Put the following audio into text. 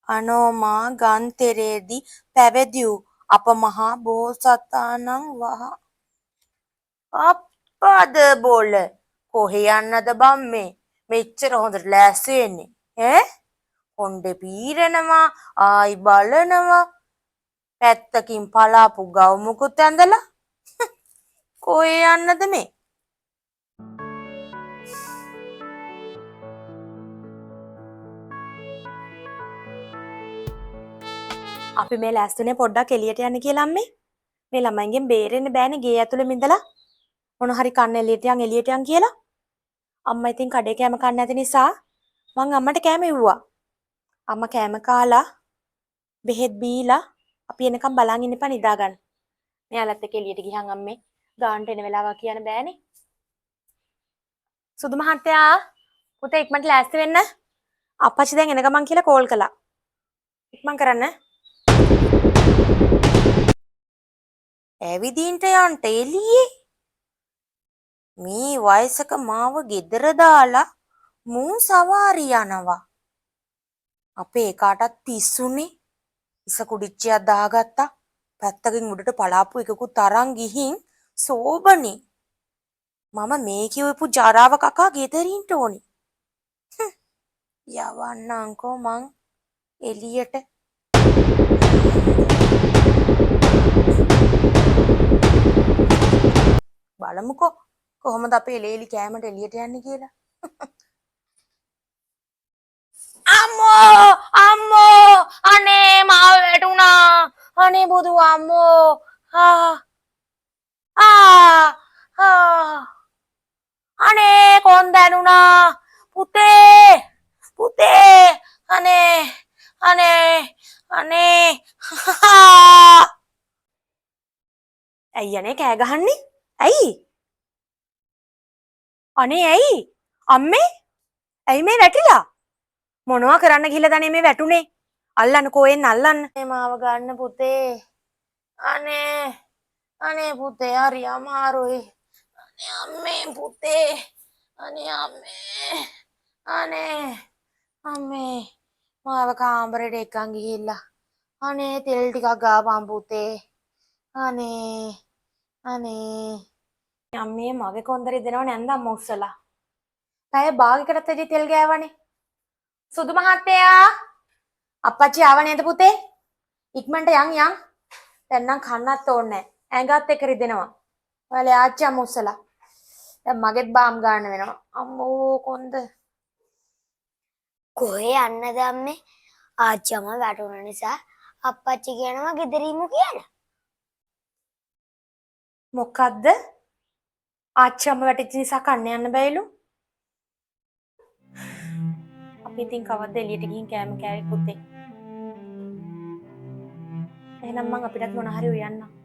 අනෝමා ගන්තෙරේදී පැවැදි වූ අප මහා බෝසතාණන් අප්පද බොල කොහේ යන්නද බන් මෙච්චර හොඳට ලෑස්ති වෙන්නේ ඈ කොණ්ඩේ පීරනවා ආයි බලනවා පැත්තකින් පලාපු ගව් මුකුත් ඇඳලා කොහේ යන්නද මේ අපි මේ ලෑස්තුනේ පොඩ්ඩක් එළියට යන්න කියලා අම්මේ මේ ළමයින්ගෙන් බේරෙන්න බෑනේ ගේ ඇතුළේ මිදලා මොන හරි කන්න එළියට යන් කියලා අම්මා ඉතින් කඩේ කෑම කන්න නැති නිසා මං අම්මට කෑම ඉව්වා අම්මා කෑම කාලා බෙහෙත් බීලා අපි එනකම් බලන් ඉන්න එපා නිදා ගන්න. මෙයාලත් එක්ක එළියට ගියන් අම්මේ ගානට එන වෙලාවක් කියන්න බෑනේ. සුදු මහත්තයා පුතේ ඉක්මනට ලෑස්ති වෙන්න. අප්පච්චි දැන් එන ගමන් කියලා කෝල් කළා. ඉක්මන් කරන්න. ඇවිදින්ට යන්න එළියේ. මේ වයසක මාව ගෙදර දාලා මූ සවාරි යනවා. අපේ කාටත් පිස්සුනේ. ඉස කුඩිච්චියක් දාගත්තා. පැත්තකින් උඩට පලාපු එකකුත් අරන් ගිහින් සෝබනේ. මම මේ කියවපු ජරාව කකා ගෙදරින්ට ඕනි. යවන්නම්කෝ මං එළියට. බලමුකෝ කොහොමද අපි එලේලි කෑමට එළියට යන්නේ කියලා. අම්මෝ අනේ මාව වැටුණා. අනේ බුදු අම්මෝ අනේ කොන් දැනුණා පුතේ අනේ ඇයි අනේ කෑ ගහන්නේ ඇයි අනේ ඇයි අම්මේ ඇයි මේ වැටිලා මොනවා කරන්න ගිහලා දනේ මේ වැටුනේ අල්ලන්න කොහෙන් අල්ලන්න මාව ගන්න පුතේ අනේ පුතේ හරි අමාරුයි අම්මේ පුතේ අම්මේ මාව කාමරේට එක්කන් ගිහිල්ලා අනේ තෙල් ටිකක් ගාපන් පුතේ අනේ අම්මේ මගේ කොන්දරේ දෙනව නැන්ද අම්ම උස්සලා පැය භාගයකටත් වැඩි තෙල් ගෑවනේ සුදු මහත්තයා අප්පච්චි ආව නේද පුතේ ඉක්මනට යන් දැන් නම් කන්නත් ඕනේ නැහැ ඇඟත් එක්ක රිදෙනවා ඔයාලා ආච්චි අම්ම උස්සලා දැන් මගෙත් බාම් ගන්න වෙනවා අම්මෝ කොන්ද කොහේ යන්නද අම්මේ ආච්චි අම්මා වැටුණ නිසා අප්පච්චි කියනවා ගෙදරින්මු කියලා මොකද්ද ආච්චි අම්ම වැටිච්ච නිසා කන්න යන්න බැයිලු අපි ඉතින් කවද්ද එළියට ගිහින් කෑම කෑවේ පුතේ එහෙනම් මං අපිටත් මොන හරි උයන්නම්